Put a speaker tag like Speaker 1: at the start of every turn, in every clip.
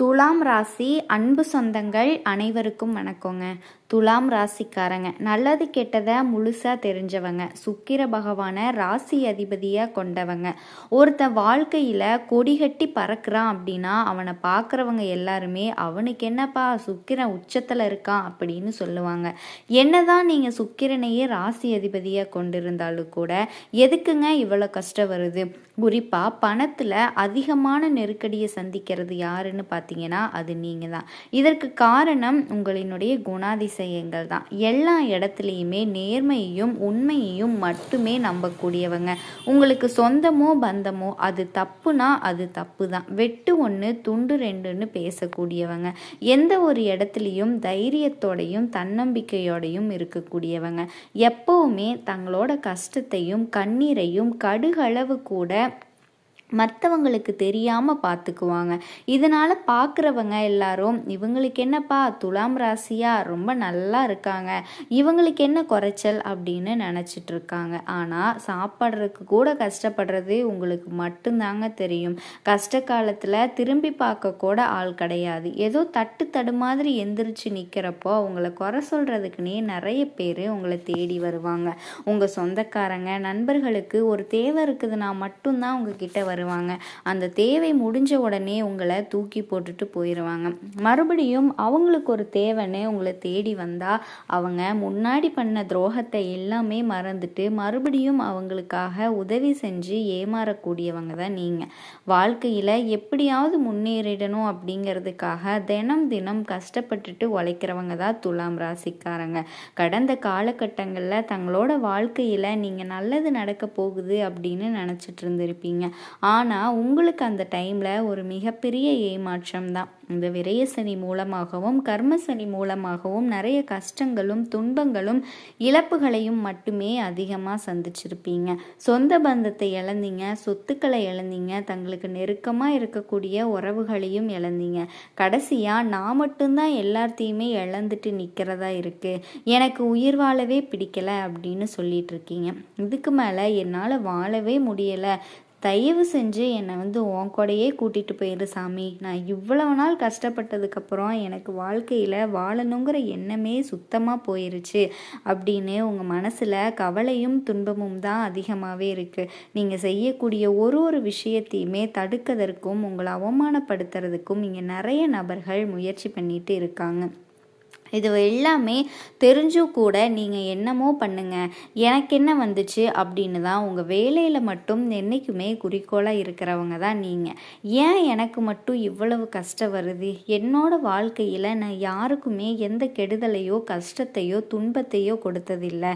Speaker 1: துலாம் ராசி அன்பு சொந்தங்கள் அனைவருக்கும் வணக்கங்க. துலாம் ராசிக்காரங்க நல்லது கெட்டதை முழுசாக தெரிஞ்சவங்க, சுக்கிர பகவானை ராசி அதிபதியாக கொண்டவங்க. ஒருத்தன் வாழ்க்கையில் கொடிகட்டி பறக்கிறான் அப்படின்னா அவனை பார்க்குறவங்க எல்லாருமே அவனுக்கு என்னப்பா சுக்கிரன் உச்சத்தில் இருக்கான் அப்படின்னு சொல்லுவாங்க. என்னதான் நீங்கள் சுக்கிரனையே ராசி அதிபதியாக கொண்டிருந்தாலும் கூட எதுக்குங்க இவ்வளோ கஷ்டம் வருது? குறிப்பாக பணத்தில் அதிகமான நெருக்கடியை சந்திக்கிறது யாருன்னு பார்த்தீங்கன்னா அது நீங்கள் தான். இதற்கு காரணம் உங்களினுடைய குணாதிசயங்கள் தான். எல்லா இடத்துலையுமே நேர்மையையும் உண்மையையும் மட்டுமே நம்பக்கூடியவங்க. உங்களுக்கு சொந்தமோ பந்தமோ அது தப்புனா அது தப்பு தான், வெட்டு ஒன்று துண்டு ரெண்டுன்னு பேசக்கூடியவங்க. எந்த ஒரு இடத்துலையும் தைரியத்தோடையும் தன்னம்பிக்கையோடையும் இருக்கக்கூடியவங்க. எப்பவுமே தங்களோட கஷ்டத்தையும் கண்ணீரையும் கடுகளவு கூட மற்றவங்களுக்கு தெரியாமல் பார்த்துக்குவாங்க. இதனால் பார்க்குறவங்க எல்லாரும் இவங்களுக்கு என்னப்பா துலாம் ராசியா ரொம்ப நல்லா இருக்காங்க, இவங்களுக்கு என்ன குறைச்சல் அப்படின்னு நினச்சிட்டு இருக்காங்க. ஆனால் சாப்பிட்றதுக்கு கூட கஷ்டப்படுறது உங்களுக்கு மட்டும்தாங்க தெரியும். கஷ்ட காலத்தில் திரும்பி பார்க்க கூட ஆள் கிடையாது. ஏதோ தட்டு மாதிரி எந்திரிச்சு நிற்கிறப்போ அவங்கள குறை சொல்கிறதுக்குன்னே நிறைய பேர் உங்களை தேடி வருவாங்க. உங்கள் சொந்தக்காரங்க நண்பர்களுக்கு ஒரு தேவை இருக்குதுன்னா மட்டும்தான் உங்ககிட்ட வருவாங்க. அந்த தேவை முடிஞ்ச உடனே உங்களை தூக்கி போட்டுட்டு போயிடுவாங்க. மறுபடியும் அவங்களுக்கு ஒரு தேவைன்னு உங்களை தேடி வந்தா அவங்க முன்னாடி பண்ண துரோகத்தை எல்லாமே மறந்துட்டு மறுபடியும் அவங்களுக்காக உதவி செஞ்சு ஏமாறக்கூடியவங்க தான் நீங்க. வாழ்க்கையில எப்படியாவது முன்னேறிடணும் அப்படிங்கிறதுக்காக தினம் தினம் கஷ்டப்பட்டுட்டு உழைக்கிறவங்க தான் துலாம் ராசிக்காரங்க. கடந்த காலகட்டங்களில் தங்களோட வாழ்க்கையில நீங்க நல்லது நடக்க போகுது அப்படின்னு நினைச்சிட்டு இருந்திருப்பீங்க. ஆனால் உங்களுக்கு அந்த டைமில் ஒரு மிகப்பெரிய ஏமாற்றம் தான். இந்த விரய சனி மூலமாகவும் கர்ம சனி மூலமாகவும் நிறைய கஷ்டங்களும் துன்பங்களும் இழப்புகளையும் மட்டுமே அதிகமாக சந்திச்சிருப்பீங்க. சொந்த பந்தத்தை இழந்தீங்க, சொத்துக்களை இழந்தீங்க, தங்களுக்கு நெருக்கமாக இருக்கக்கூடிய உறவுகளையும் இழந்தீங்க. கடைசியாக நான் மட்டும்தான் எல்லாத்தையுமே இழந்துட்டு நிற்கிறதா இருக்குது, எனக்கு உயிர் வாழவே பிடிக்கலை அப்படின்னு சொல்லிட்டு இருக்கீங்க. இதுக்கு மேலே என்னால் வாழவே முடியலை, தயவு செஞ்சு என்னை உன் கூடையே கூட்டிகிட்டு போயிடு சாமி, நான் இவ்வளவு நாள் கஷ்டப்பட்டதுக்கப்புறம் எனக்கு வாழ்க்கையில் வாழணுங்கிற எண்ணமே சுத்தமாக போயிருச்சு அப்படின்னு உங்கள் மனசில் கவலையும் துன்பமும் தான் அதிகமாகவே இருக்குது. நீங்கள் செய்யக்கூடிய ஒரு விஷயத்தையுமே தடுக்கிறதுக்கும் உங்களை அவமானப்படுத்துறதுக்கும் இங்கே நிறைய நபர்கள் முயற்சி பண்ணிட்டு இருக்காங்க. இது எல்லாமே தெரிஞ்சும் கூட நீங்கள் என்னமோ பண்ணுங்க, எனக்கு என்ன வந்துச்சு அப்படின்னு தான் உங்கள் வேலையில் மட்டும் என்றைக்குமே குறிக்கோளாக இருக்கிறவங்க தான் நீங்கள். ஏன் எனக்கு மட்டும் இவ்வளவு கஷ்டம் வருது? என்னோட வாழ்க்கையில் நான் யாருக்குமே எந்த கெடுதலையோ கஷ்டத்தையோ துன்பத்தையோ கொடுத்ததில்லை,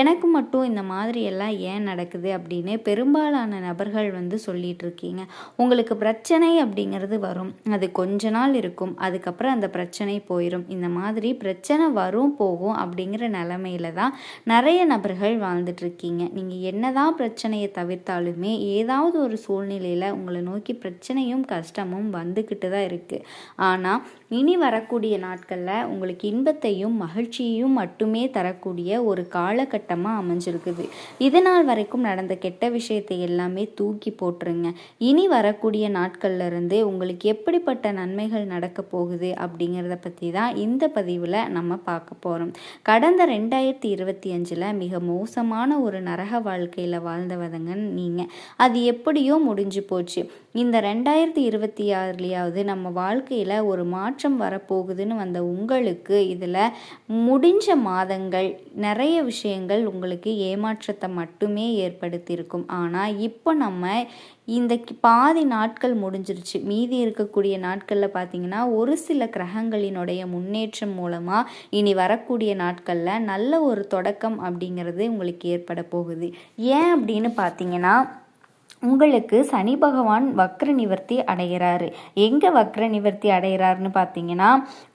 Speaker 1: எனக்கு மட்டும் இந்த மாதிரியெல்லாம் ஏன் நடக்குது அப்படின்னு பெரும்பாலான நபர்கள் சொல்லிட்டு இருக்கீங்க. உங்களுக்கு பிரச்சனை அப்படிங்கிறது வரும், அது கொஞ்ச நாள் இருக்கும், அதுக்கப்புறம் அந்த பிரச்சனை போயிடும். இந்த மாதிரி பிரச்சனை வரும் போகும் அப்படிங்கிற நிலைமையில தான் நிறைய நபர்கள் வாழ்ந்துட்டு இருக்கீங்க. நீங்கள் என்னதான் பிரச்சனையை தவிர்த்தாலுமே ஏதாவது ஒரு சூழ்நிலையில் உங்களை நோக்கி பிரச்சனையும் கஷ்டமும் வந்துக்கிட்டு தான் இருக்குது. ஆனால் இனி வரக்கூடிய நாட்களில் உங்களுக்கு இன்பத்தையும் மகிழ்ச்சியையும் மட்டுமே தரக்கூடிய ஒரு காலகட்டமாக அமைஞ்சிருக்குது. இதனால் வரைக்கும் நடந்த கெட்ட விஷயத்தை எல்லாமே தூக்கி போட்டுருங்க. இனி வரக்கூடிய நாட்கள்ல இருந்து உங்களுக்கு எப்படிப்பட்ட நன்மைகள் நடக்க போகுது அப்படிங்கிறத பற்றி தான் இந்த பதிவில் நம்ம பார்க்க போகிறோம். கடந்த 2025 மிக மோசமான ஒரு நரக வாழ்க்கையில் வாழ்ந்தவதங்க நீங்கள். அது எப்படியோ முடிஞ்சு போச்சு. இந்த 2026 நம்ம வாழ்க்கையில் ஒரு மாற்றம் வரப்போகுதுன்னு வந்த உங்களுக்கு இதில் முடிஞ்ச மாதங்கள் நிறைய விஷயங்கள் உங்களுக்கு ஏமாற்றத்தை மட்டுமே ஏற்படுத்தியிருக்கும். ஆனால் இப்போ நம்ம இந்த பாதி நாட்கள் முடிஞ்சிருச்சு. மீதி இருக்கக்கூடிய நாட்களில் பார்த்தீங்கன்னா ஒரு சில கிரகங்களினுடைய முன்னேற்றம் மூலமாக இனி வரக்கூடிய நாட்களில் நல்ல ஒரு தொடக்கம் அப்படிங்கிறது உங்களுக்கு ஏற்பட போகுது. ஏன் அப்படின்னு பார்த்தீங்கன்னா உங்களுக்கு சனி பகவான் வக்ர நிவர்த்தி அடைகிறாரு. எங்கே வக்ர நிவர்த்தி அடைகிறாருன்னு பார்த்தீங்கன்னா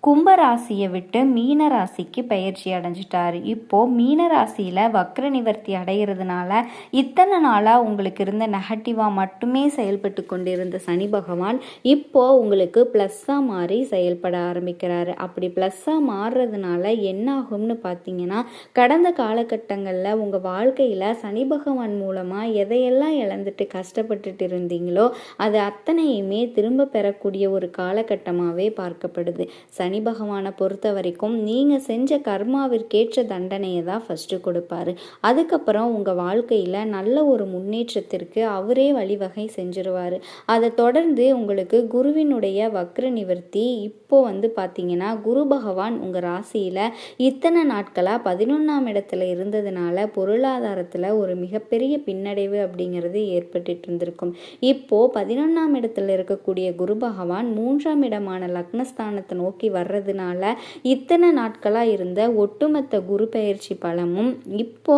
Speaker 1: கும்பராசியை விட்டு மீன ராசிக்கு பயிற்சி அடைஞ்சிட்டாரு. இப்போது மீன ராசியில் வக்ர நிவர்த்தி அடைகிறதுனால இத்தனை நாளாக உங்களுக்கு இருந்த நெகட்டிவாக மட்டுமே செயல்பட்டு கொண்டிருந்த சனி பகவான் இப்போது உங்களுக்கு ப்ளஸ்ஸாக மாறி செயல்பட ஆரம்பிக்கிறாரு. அப்படி ப்ளஸ்ஸாக மாறுறதுனால என்ன ஆகும்னு பார்த்தீங்கன்னா கடந்த காலகட்டங்களில் உங்கள் வாழ்க்கையில் சனி பகவான் மூலமாக எதையெல்லாம் இழந்துட்டு கஷ்டப்பட்டுட்டு இருந்தீங்களோ அது அத்தனையுமே திரும்ப பெறக்கூடிய ஒரு காலகட்டமாகவே பார்க்கப்படுது. சனி பகவானை பொறுத்த வரைக்கும் நீங்கள் செஞ்ச கர்மாவிற்கேற்ற தண்டனையை தான் ஃபஸ்ட்டு கொடுப்பாரு. அதுக்கப்புறம் உங்கள் வாழ்க்கையில் நல்ல ஒரு முன்னேற்றத்திற்கு அவரே வழிவகை செஞ்சிருவார். அதை தொடர்ந்து உங்களுக்கு குருவினுடைய வக்ர நிவர்த்தி இப்போ பார்த்தீங்கன்னா குரு பகவான் உங்கள் ராசியில் இத்தனை நாட்களாக 11ஆம் இடத்துல இருந்ததுனால பொருளாதாரத்தில் ஒரு மிகப்பெரிய பின்னடைவு அப்படிங்கிறது ஏற்பட்டுட்டு இருந்திருக்கும். இப்போ 11ஆம் இடத்துல இருக்கக்கூடிய குரு பகவான் 3ஆம் இடமான லக்னஸ்தானத்தை நோக்கி வர்றதுனால இத்தனை நாட்களாக இருந்த ஒட்டுமொத்த குரு பெயர்ச்சி பலமும் இப்போ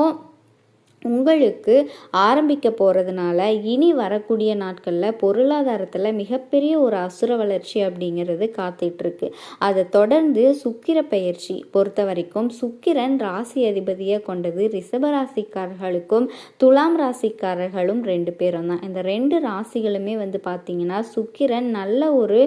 Speaker 1: உங்களுக்கு ஆரம்பிக்க போகிறதுனால இனி வரக்கூடிய நாட்களில் பொருளாதாரத்தில் மிகப்பெரிய ஒரு அசுர வளர்ச்சி அப்படிங்கிறது காத்துட்ருக்கு. அதை தொடர்ந்து சுக்கிர பெயர்ச்சி பொறுத்த வரைக்கும் சுக்கிரன் ராசி அதிபதியை கொண்டது ரிஷபராசிக்காரர்களுக்கும் துலாம் ராசிக்காரர்களும் 2 பேரும் தான். இந்த 2 ராசிகளுமே பார்த்தீங்கன்னா சுக்கிரன் நல்ல ஒரு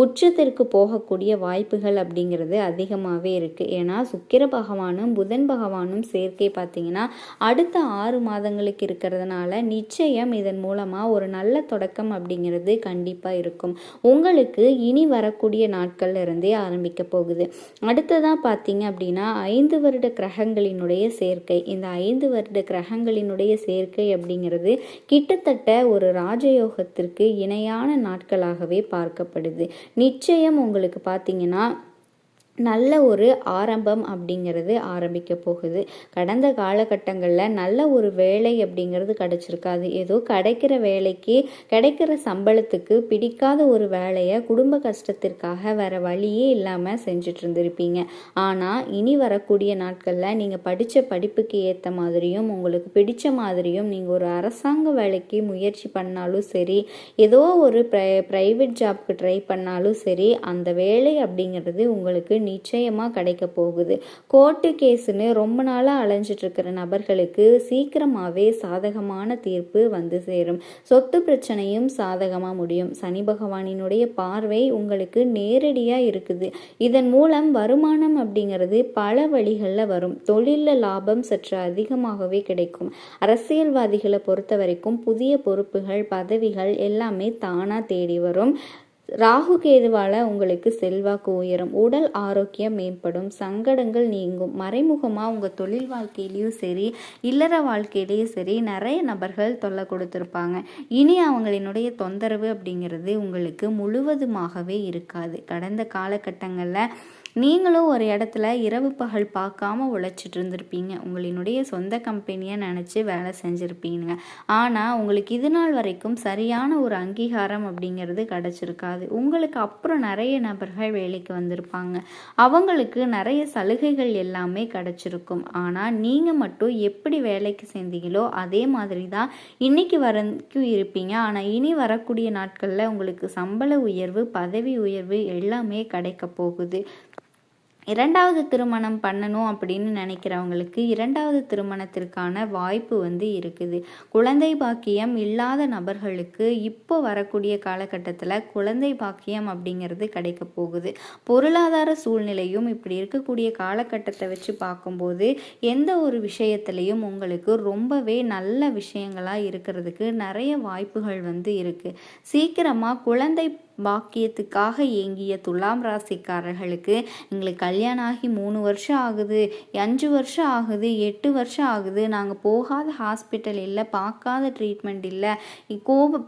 Speaker 1: உச்சத்திற்கு போகக்கூடிய வாய்ப்புகள் அப்படிங்கிறது அதிகமாகவே இருக்குது. ஏன்னா சுக்கிர பகவானும் புதன் பகவானும் சேர்க்கை பார்த்தீங்கன்னா அடுத்த 6 மாதங்களுக்கு இருக்கிறதுனால நிச்சயம் இதன் மூலமாக ஒரு நல்ல தொடக்கம் அப்படிங்கிறது கண்டிப்பாக இருக்கும். உங்களுக்கு இனி வரக்கூடிய நாட்கள்ல இருந்தே ஆரம்பிக்க போகுது. அடுத்ததாக பார்த்தீங்க அப்படின்னா 5 வருட கிரகங்களினுடைய சேர்க்கை. இந்த 5 வருட கிரகங்களினுடைய சேர்க்கை அப்படிங்கிறது கிட்டத்தட்ட ஒரு ராஜயோகத்திற்கு இணையான நாட்களாகவே பார்க்கப்படுது. நிச்சயம் உங்களுக்கு பார்த்தீங்கன்னா நல்ல ஒரு ஆரம்பம் அப்படிங்கிறது ஆரம்பிக்க போகுது. கடந்த காலகட்டங்களில் நல்ல ஒரு வேலை அப்படிங்கிறது கிடைச்சிருக்காது. ஏதோ கிடைக்கிற வேலைக்கு கிடைக்கிற சம்பளத்துக்கு பிடிக்காத ஒரு வேலையை குடும்ப கஷ்டத்திற்காக வேற வழியே இல்லாமல் செஞ்சுட்டு இருந்திருப்பீங்க. ஆனால் இனி வரக்கூடிய நாட்களில் நீங்கள் படித்த படிப்புக்கு ஏற்ற மாதிரியும் உங்களுக்கு பிடிச்ச மாதிரியும் நீங்கள் ஒரு அரசாங்க வேலைக்கு முயற்சி பண்ணாலும் சரி, ஏதோ ஒரு ப்ரைவேட் ஜாப்க்கு ட்ரை பண்ணாலும் சரி, அந்த வேலை அப்படிங்கிறது உங்களுக்கு நிச்சயமாக கிடைக்க போகுது. கோர்ட்டு கேஸுன்னு ரொம்ப நாளாக அலைஞ்சிட்டு இருக்கிற நபர்களுக்கு சீக்கிரமாகவே சாதகமான தீர்ப்பு சேரும். சொத்து பிரச்சனையும் சாதகமாக முடியும். சனி பகவானினுடைய பார்வை உங்களுக்கு நேரடியாக இருக்குது. இதன் மூலம் வருமானம் அப்படிங்கிறது பல வழிகளில் வரும். தொழிலில் லாபம் சற்று அதிகமாகவே கிடைக்கும். அரசியல்வாதிகளை பொறுத்த வரைக்கும் புதிய பொறுப்புகள் பதவிகள் எல்லாமே தானாக தேடி வரும். ராகு கேதுவால் உங்களுக்கு செல்வாக்கு உயரும். உடல் ஆரோக்கியம் மேம்படும். சங்கடங்கள் நீங்கும். மறைமுகமாக உங்கள் தொழில் வாழ்க்கையிலையும் சரி இல்லற வாழ்க்கையிலையும் சரி நிறைய நபர்கள் தொல்லை கொடுத்துருப்பாங்க. இனி அவங்களினுடைய தொந்தரவு அப்படிங்கிறது உங்களுக்கு முழுவதுமாகவே இருக்காது. கடந்த காலகட்டங்களில் நீங்களும் ஒரு இடத்துல இரவு பகல் பார்க்காம உழைச்சிட்டு இருந்திருப்பீங்க. உங்களினுடைய சொந்த கம்பெனியை நினச்சி வேலை செஞ்சுருப்பீங்க. ஆனால் உங்களுக்கு இது நாள் வரைக்கும் சரியான ஒரு அங்கீகாரம் அப்படிங்கிறது கிடச்சிருக்காது. உங்களுக்கு அப்புறம் நிறைய நபர்கள் வேலைக்கு வந்திருப்பாங்க. அவங்களுக்கு நிறைய சலுகைகள் எல்லாமே கிடச்சிருக்கும். ஆனால் நீங்கள் மட்டும் எப்படி வேலைக்கு சேர்ந்தீங்களோ அதே மாதிரி தான் இன்னைக்கு வரைக்கும் இருப்பீங்க. ஆனால் இனி வரக்கூடிய நாட்களில் உங்களுக்கு சம்பள உயர்வு பதவி உயர்வு எல்லாமே கிடைக்க போகுது. 2வது திருமணம் பண்ணணும் அப்படின்னு நினைக்கிறவங்களுக்கு 2வது திருமணத்திற்கான வாய்ப்பு இருக்குது. குழந்தை பாக்கியம் இல்லாத நபர்களுக்கு இப்போ வரக்கூடிய காலகட்டத்தில் குழந்தை பாக்கியம் அப்படிங்கிறது கிடைக்க போகுது. பொருளாதார சூழ்நிலையும் இப்படி இருக்கக்கூடிய காலகட்டத்தை வச்சு பார்க்கும்போது எந்த ஒரு விஷயத்திலையும் உங்களுக்கு ரொம்பவே நல்ல விஷயங்களாக இருக்கிறதுக்கு நிறைய வாய்ப்புகள் இருக்குது. சீக்கிரமாக குழந்தை பாக்கியத்துக்காக ஏங்கிய துலாம் ராசிக்காரர்களுக்கு எங்களுக்கு கல்யாணம் ஆகி 3 வருஷம் ஆகுது, 5 வருஷம் ஆகுது, 8 வருஷம் ஆகுது, நாங்கள் போகாத ஹாஸ்பிட்டல் இல்லை, பார்க்காத ட்ரீட்மெண்ட் இல்லை,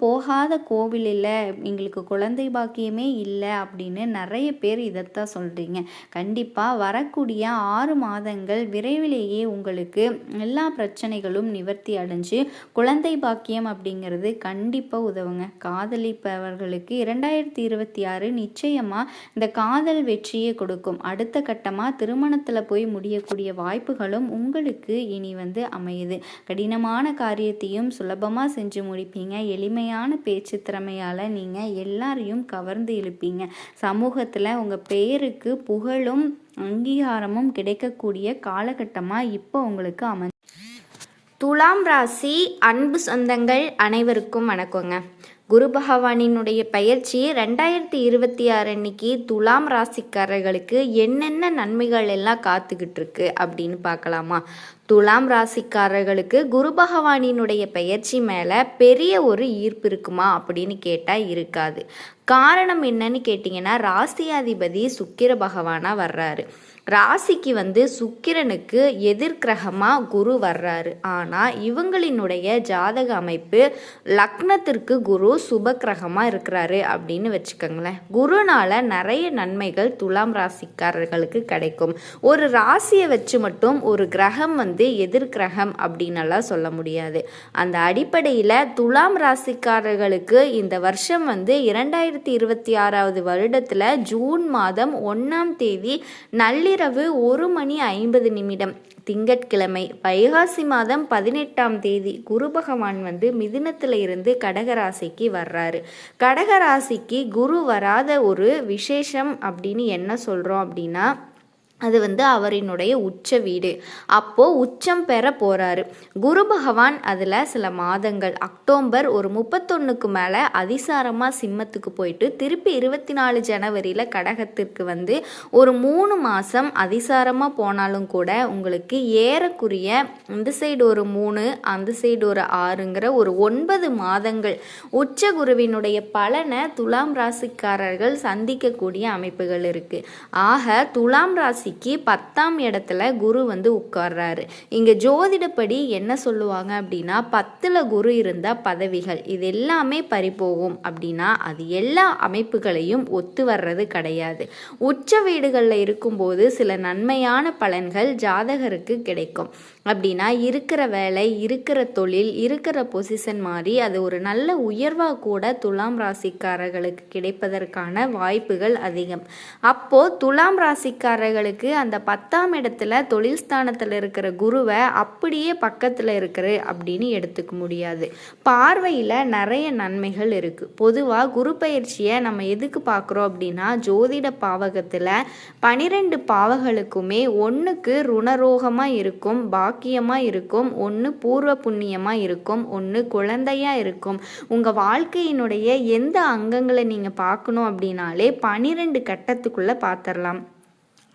Speaker 1: போகாத கோவில் இல்லை, எங்களுக்கு குழந்தை பாக்கியமே இல்லை அப்படின்னு நிறைய பேர் இதைத்தான் சொல்கிறீங்க. கண்டிப்பாக வரக்கூடிய 6 மாதங்கள் விரைவிலேயே உங்களுக்கு எல்லா பிரச்சனைகளும் நிவர்த்தி அடைஞ்சு குழந்தை பாக்கியம் அப்படிங்கிறது கண்டிப்பாக உதவுங்க. காதலிப்பவர்களுக்கு 2026 நிச்சயமா இந்த காதல் வெற்றியை கொடுக்கும். அடுத்த கட்டமாக திருமணத்தில் போய் முடியக்கூடிய வாய்ப்புகளும் உங்களுக்கு இனி அமையுது. கடினமான காரியத்தையும் சுலபமாக செஞ்சு முடிப்பீங்க. எளிமையான பேச்சு திறமையால் நீங்கள் எல்லாரையும் கவர்ந்து இழுப்பீங்க. சமூகத்தில் உங்கள் பெயருக்கு புகழும் அங்கீகாரமும் கிடைக்கக்கூடிய காலகட்டமாக இப்போ உங்களுக்கு துலாம் ராசி அன்பு சொந்தங்கள் அனைவருக்கும் வணக்கங்க. குரு பகவானினுடைய பயிற்சி 2026 அன்னைக்கு துலாம் ராசிக்காரர்களுக்கு என்னென்ன நன்மைகள் எல்லாம் காத்துக்கிட்டு இருக்கு அப்படின்னு பார்க்கலாமா? துலாம் ராசிக்காரர்களுக்கு குரு பகவானினுடைய பெயர்ச்சி மேலே பெரிய ஒரு ஈர்ப்பு இருக்குமா அப்படின்னு கேட்டால் இருக்காது. காரணம் என்னன்னு கேட்டிங்கன்னா, ராசியாதிபதி சுக்கிர பகவானாக வர்றாரு. ராசிக்கு சுக்கிரனுக்கு எதிர்கிரகமாக குரு வர்றாரு. ஆனால் இவங்களினுடைய ஜாதக அமைப்பு லக்னத்திற்கு குரு சுபக்கிரகமாக இருக்கிறாரு அப்படின்னு வச்சுக்கோங்களேன். குருனால நிறைய நன்மைகள் துலாம் ராசிக்காரர்களுக்கு கிடைக்கும். ஒரு ராசியை வச்சு மட்டும் ஒரு கிரகம் எதிர்கிரகம் அப்படின்னலாம் சொல்ல முடியாது. அந்த அடிப்படையில் துலாம் ராசிக்காரர்களுக்கு இந்த வருஷம் 2026 வருடத்தில் ஜூன் மாதம் 1ஆம் தேதி நள்ளிரவு 1:50 திங்கட்கிழமை வைகாசி மாதம் 18ஆம் தேதி குரு பகவான் மிதுனத்தில் இருந்து கடகராசிக்கு வர்றாரு. கடகராசிக்கு குரு வராத ஒரு விசேஷம் அப்படின்னு என்ன சொல்கிறோம் அப்படின்னா, அது அவரினுடைய உச்ச வீடு. அப்போது உச்சம் பெற போகிறாரு குரு பகவான். அதில் சில மாதங்கள் அக்டோபர் ஒரு 31க்கு மேலே அதிசாரமாக சிம்மத்துக்கு போயிட்டு திருப்பி 24 ஜனவரியில் கடகத்திற்கு ஒரு 3 மாதம் அதிசாரமாக போனாலும் கூட உங்களுக்கு ஏறக்குரிய இந்த சைடு ஒரு 3 அந்த சைடு ஒரு 6ங்கிற ஒரு 9 மாதங்கள் உச்ச குருவினுடைய பலனை துலாம் ராசிக்காரர்கள் சந்திக்கக்கூடிய அமைப்புகள் இருக்குது. ஆக துலாம் ராசி 10ஆம் இடத்துல குரு உட்கார்றாரு. இங்க ஜோதிடப்படி என்ன சொல்லுவாங்க அப்படின்னா, 10ல் குரு இருந்தா பதவிகள் இது எல்லாமே பறிபோகும் அப்படின்னா அது எல்லா அமைப்புகளையும் ஒத்து வர்றது கிடையாது. உச்ச வீடுகளில் இருக்கும்போது சில நன்மையான பலன்கள் ஜாதகருக்கு கிடைக்கும். அப்படின்னா இருக்கிற வேலை, இருக்கிற தொழில், இருக்கிற பொசிஷன் மாதிரி அது ஒரு நல்ல உயர்வாக கூட துலாம் ராசிக்காரர்களுக்கு கிடைப்பதற்கான வாய்ப்புகள் அதிகம். அப்போது துலாம் ராசிக்காரர்களுக்கு அந்த 10ஆம் இடத்துல தொழில் ஸ்தானத்தில் இருக்கிற குருவை அப்படியே பக்கத்தில் இருக்கிற அப்படின்னு எடுத்துக்க முடியாது. பார்வையில் நிறைய நன்மைகள் இருக்குது. பொதுவாக குரு பயிற்சியை நம்ம எதுக்கு பார்க்குறோம் அப்படின்னா, ஜோதிட பாவகத்தில் 12 பாவகளுக்குமே ஒன்றுக்கு ருணரோகமாக இருக்கும், பாக்கியமாக இருக்கும், ஒன்று பூர்வ புண்ணியமாக இருக்கும், ஒன்று குழந்தையாக இருக்கும். உங்கள் வாழ்க்கையினுடைய எந்த அங்கங்களை நீங்கள் பார்க்கணும் அப்படின்னாலே 12 கட்டத்துக்குள்ளே பார்த்துடலாம்.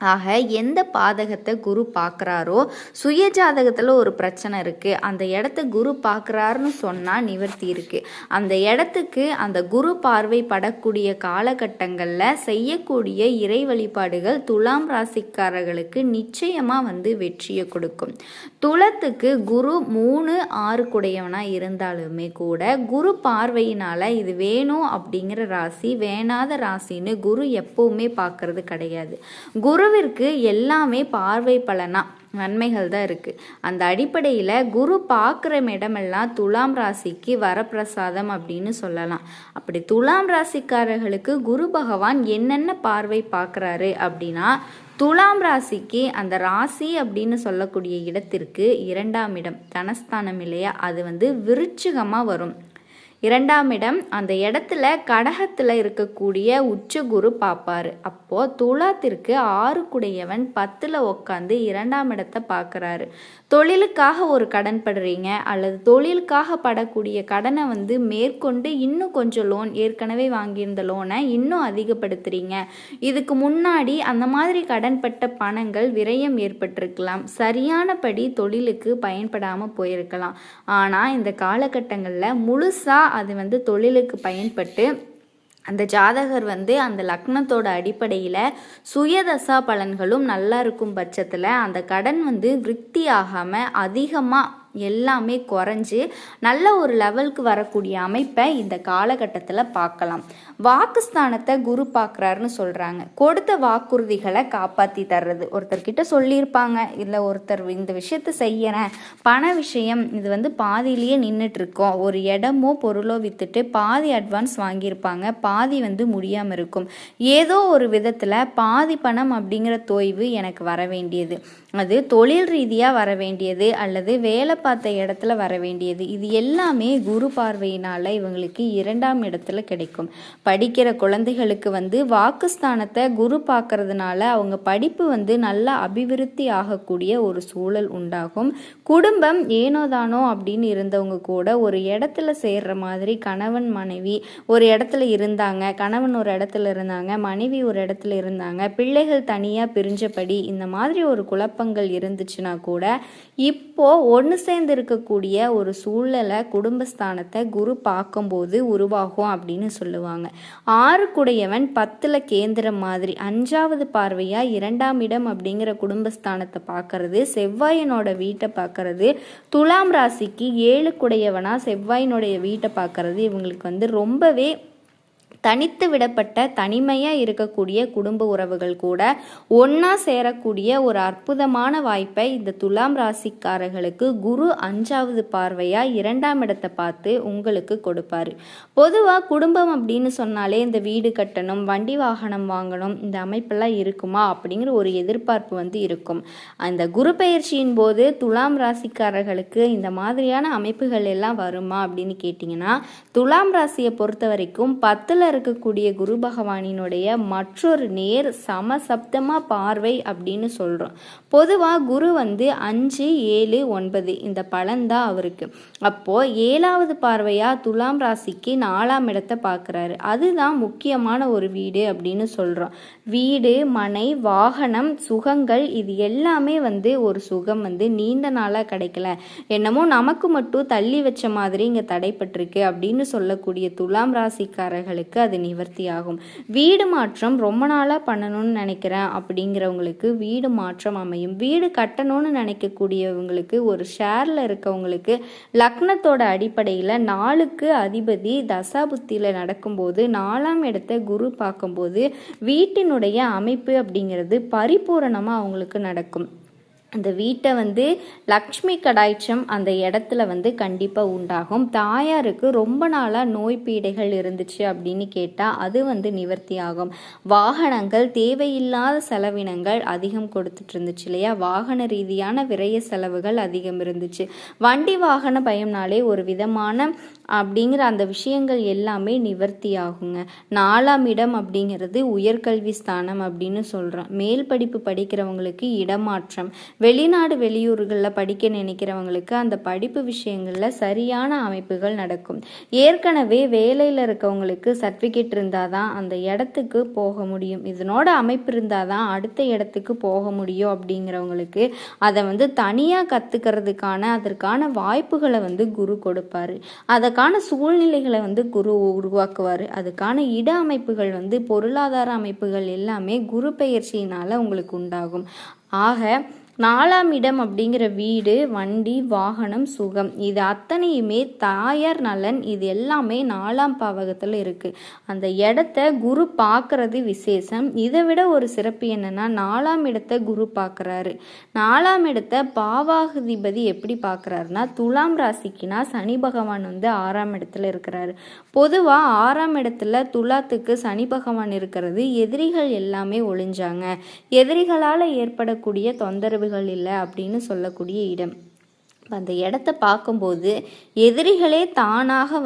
Speaker 1: ஆக எந்த பாதகத்தை குரு பார்க்குறாரோ, சுய ஜாதகத்தில் ஒரு பிரச்சனை இருக்குது, அந்த இடத்த குரு பார்க்குறாருன்னு சொன்னால் நிவர்த்தி இருக்குது. அந்த இடத்துக்கு அந்த குரு பார்வை படக்கூடிய காலகட்டங்களில் செய்யக்கூடிய இறை வழிபாடுகள் துலாம் ராசிக்காரர்களுக்கு நிச்சயமாக வெற்றியை கொடுக்கும். துலத்துக்கு குரு 3, 6 குடையவனாக இருந்தாலுமே கூட குரு பார்வையினால் இது வேணும் அப்படிங்கிற ராசி, வேணாத ராசின்னு குரு எப்பவுமே பார்க்கறது கிடையாது. குருவிற்கு எல்லாமே பார்வை பலனா நன்மைகள் தான் இருக்குது. அந்த அடிப்படையில் குரு பார்க்குற இடமெல்லாம் துலாம் ராசிக்கு வரப்பிரசாதம் அப்படின்னு சொல்லலாம். அப்படி துலாம் ராசிக்காரர்களுக்கு குரு பகவான் என்னென்ன பார்வை பார்க்குறாரு அப்படின்னா, துலாம் ராசிக்கு அந்த ராசி அப்படின்னு சொல்லக்கூடிய இடத்திற்கு 2ஆம் இடம் தனஸ்தானம் இல்லையா, அது விருச்சிகமாக வரும். 2ஆம் இடம் அந்த இடத்துல கடகத்தில் இருக்கக்கூடிய உச்ச குரு பார்ப்பாரு. அப்போது துலாத்திற்கு 6 குடையவன் 10ல் உட்காந்து 2ஆம் இடத்தை பார்க்குறாரு. தொழிலுக்காக ஒரு கடன் படுறீங்க அல்லது தொழிலுக்காக படக்கூடிய கடனை மேற்கொண்டு இன்னும் கொஞ்சம் லோன், ஏற்கனவே வாங்கியிருந்த லோனை இன்னும் அதிகப்படுத்துறீங்க. இதுக்கு முன்னாடி அந்த மாதிரி கடன்பட்ட பணங்கள் விரயம் ஏற்பட்டிருக்கலாம், சரியானபடி தொழிலுக்கு பயன்படாமல் போயிருக்கலாம். ஆனால் இந்த காலகட்டங்களில் முழுசாக அது தொழிலுக்கு பயன்பட்டு அந்த ஜாதகர் அந்த லக்னத்தோட அடிப்படையில் சுயதசா பலன்களும் நல்லா இருக்கும் பட்சத்தில் அந்த கடன் விருத்தி ஆகாமல் அதிகமாக எல்லாமே குறைஞ்சி நல்ல ஒரு லெவலுக்கு வரக்கூடிய அமைப்பை இந்த காலகட்டத்தில் பார்க்கலாம். வாக்குஸ்தானத்தை குரு பார்க்குறாருன்னு சொல்கிறாங்க. கொடுத்த வாக்குறுதிகளை காப்பாற்றி தர்றது. ஒருத்தர்கிட்ட சொல்லியிருப்பாங்க, இல்லை ஒருத்தர் இந்த விஷயத்தை செய்யறேன், பண விஷயம் இது பாதியிலேயே நின்றுட்டுருக்கோம், ஒரு இடமோ பொருளோ விற்றுட்டு பாதி அட்வான்ஸ் வாங்கியிருப்பாங்க, பாதி முடியாமல் இருக்கும். ஏதோ ஒரு விதத்தில் பாதி பணம் அப்படிங்கிற தொய்வு எனக்கு வர வேண்டியது, அது தொழில் ரீதியாக வர வேண்டியது அல்லது வேலை பார்த்த இடத்துல வர வேண்டியது, இது எல்லாமே குரு பார்வையினால் இவங்களுக்கு 2ஆம் இடத்துல கிடைக்கும். படிக்கிற குழந்தைகளுக்கு வாக்குஸ்தானத்தை குரு பார்க்கறதுனால அவங்க படிப்பு நல்லா அபிவிருத்தி ஆகக்கூடிய ஒரு சூழல் உண்டாகும். குடும்பம் ஏனோதானோ அப்படின்னு இருந்தவங்க கூட ஒரு இடத்துல சேர்ற மாதிரி, கணவன் மனைவி ஒரு இடத்துல இருந்தாங்க, கணவன் ஒரு இடத்துல இருந்தாங்க, மனைவி ஒரு இடத்துல இருந்தாங்க, பிள்ளைகள் தனியாக பிரிஞ்சபடி இந்த மாதிரி ஒரு குழப்பங்கள் இருந்துச்சுன்னா கூட இப்போ ஒன்று சேர்ந்து இருக்கக்கூடிய ஒரு சூழலை குடும்பஸ்தானத்தை குரு பார்க்கும்போது உருவாகும் அப்படின்னு சொல்லுவாங்க. 6 10ல் கேந்திரம் மாதிரி 5வது பார்வையாக 2ஆம் இடம் அப்படிங்கிற குடும்பஸ்தானத்தை பார்க்கறது, செவ்வாயினோட வீட்டை பார்க்கறது, துலாம் ராசிக்கு 7 செவ்வாயினுடைய வீட்டை பார்க்கறது இவங்களுக்கு ரொம்பவே தனித்து விடப்பட்ட தனிமையாக இருக்கக்கூடிய குடும்ப உறவுகள் கூட ஒன்றா சேரக்கூடிய ஒரு அற்புதமான வாய்ப்பை இந்த துலாம் ராசிக்காரர்களுக்கு குரு 5வது பார்வையாக 2ஆம் இடத்தை பார்த்து உங்களுக்கு கொடுப்பாரு. பொதுவாக குடும்பம் அப்படின்னு சொன்னாலே இந்த வீடு கட்டணும், வண்டி வாகனம் வாங்கணும், இந்த அமைப்பெல்லாம் இருக்குமா அப்படிங்கிற ஒரு எதிர்பார்ப்பு இருக்கும். அந்த குரு பயிற்சியின் போது துலாம் ராசிக்காரர்களுக்கு இந்த மாதிரியான அமைப்புகள் எல்லாம் வருமா அப்படின்னு கேட்டிங்கன்னா, துலாம் ராசியை பொறுத்த வரைக்கும் 10ல் இருக்கக்கூடிய குரு பகவானினுடைய மற்றொரு நேர் சமசப்தமா பார்வை அப்படின்னு சொல்றோம். பொதுவாக குரு 5 7 9 இந்த பலன் தான் அவருக்கு. அப்போ 7வது பார்வையா துலாம் ராசிக்கு 4ஆம் இடத்தை பார்க்குறாரு. அதுதான் முக்கியமான ஒரு வீடு அப்படின்னு சொல்றோம். வீடு, மனை, வாகனம், சுகங்கள் இது எல்லாமே ஒரு சுகம் நீண்ட நாளாக கிடைக்கல, என்னமோ நமக்கு மட்டும் தள்ளி வச்ச மாதிரி இங்கே தடைப்பட்டிருக்கு அப்படின்னு சொல்லக்கூடிய துலாம் ராசிக்காரர்களுக்கு அது நிவர்த்தி ஆகும். வீடு மாற்றம் ரொம்ப நாளாக பண்ணணும்னு நினைக்கிறேன் அப்படிங்கிறவங்களுக்கு வீடு மாற்றம் அமையும். வீடு கட்டணும்னு நினைக்கக்கூடியவங்களுக்கு, ஒரு ஷேரில் இருக்கவங்களுக்கு லக்னத்தோட அடிப்படையில் 4க்கு அதிபதி தசாபுத்தியில் நடக்கும்போது 4ஆம் இடத்தை குரு பார்க்கும்போது வீட்டினுடைய அமைப்பு அப்படிங்கிறது பரிபூரணமாக அவங்களுக்கு நடக்கும். அந்த வீட்டை லக்ஷ்மி கடாய்ச்சம் அந்த இடத்துல கண்டிப்பாக உண்டாகும். தாயாருக்கு ரொம்ப நாளாக நோய் பீடைகள் இருந்துச்சு அப்படின்னு கேட்டால் அது நிவர்த்தி ஆகும். வாகனங்கள், தேவையில்லாத செலவினங்கள் அதிகம் கொடுத்துட்டு இருந்துச்சு இல்லையா, வாகன ரீதியான விரய செலவுகள் அதிகம் இருந்துச்சு. வண்டி வாகன பயம்னாலே ஒரு விதமான அப்படிங்கிற அந்த விஷயங்கள் எல்லாமே நிவர்த்தி ஆகுங்க. 4ஆம் இடம் அப்படிங்கிறது உயர்கல்வி ஸ்தானம் அப்படின்னு சொல்கிறோம். மேல் படிப்பு படிக்கிறவங்களுக்கு இடமாற்றம், வெளிநாடு வெளியூர்களில் படிக்க நினைக்கிறவங்களுக்கு அந்த படிப்பு விஷயங்களில் சரியான அமைப்புகள் நடக்கும். ஏற்கனவே வேலையில் இருக்கவங்களுக்கு சர்டிஃபிகேட் இருந்தால் தான் அந்த இடத்துக்கு போக முடியும், இதனோட அமைப்பு இருந்தால் தான் அடுத்த இடத்துக்கு போக முடியும் அப்படிங்கிறவங்களுக்கு அதை தனியாக கற்றுக்கிறதுக்கான அதற்கான வாய்ப்புகளை குரு கொடுப்பாரு. அதுக்கான சூழ்நிலைகளை குரு உருவாக்குவார். அதுக்கான இட அமைப்புகள் பொருளாதார அமைப்புகள் எல்லாமே குரு பெயர்ச்சியினால் உங்களுக்கு உண்டாகும். ஆக 4ஆம் இடம் அப்படிங்கிற வீடு, வண்டி, வாகனம், சுகம் இது அத்தனையுமே தாயார் நலன், இது எல்லாமே 4ஆம் பாவகத்தில் இருக்குது. அந்த இடத்த குரு பார்க்கறது விசேஷம். இதை விட ஒரு சிறப்பு என்னன்னா, 4ஆம் இடத்தை குரு பார்க்குறாரு. 4ஆம் இடத்தை பாவாதிபதி எப்படி பார்க்குறாருன்னா, துலாம் ராசிக்குனா சனி பகவான் 6ஆம் இடத்துல இருக்கிறாரு. பொதுவாக 6ஆம் இடத்துல துலாத்துக்கு சனி பகவான் இருக்கிறது எதிரிகள் எல்லாமே ஒளிஞ்சாங்க, எதிரிகளால் ஏற்படக்கூடிய தொந்தரவு இல்லை அப்படின்னு சொல்லக்கூடிய இடம். அந்த இடத்த பார்க்கும்போது எதிரிகளே தானாக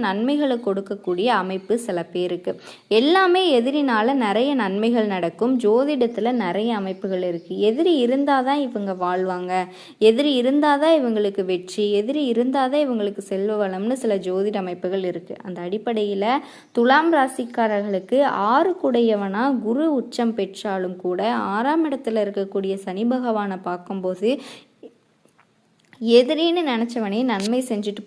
Speaker 1: நன்மைகளை கொடுக்கக்கூடிய அமைப்பு சில பேருக்கு. எல்லாமே எதிரினால நிறைய நன்மைகள் நடக்கும். ஜோதிடத்தில் நிறைய அமைப்புகள் இருக்குது. எதிரி இருந்தால் தான் இவங்க வாழ்வாங்க, எதிரி இருந்தால் தான் இவங்களுக்கு வெற்றி, எதிரி இருந்தால் தான் இவங்களுக்கு செல்வ வளம்னு சில ஜோதிட அமைப்புகள் இருக்குது. அந்த அடிப்படையில் துலாம் ராசிக்காரர்களுக்கு 6 குரு உச்சம் பெற்றாலும் கூட 6ஆம் இடத்துல இருக்கக்கூடிய சனி பகவானை பார்க்கும்போது எதிரின்னு நினச்சவனே நன்மை செஞ்சுட்டு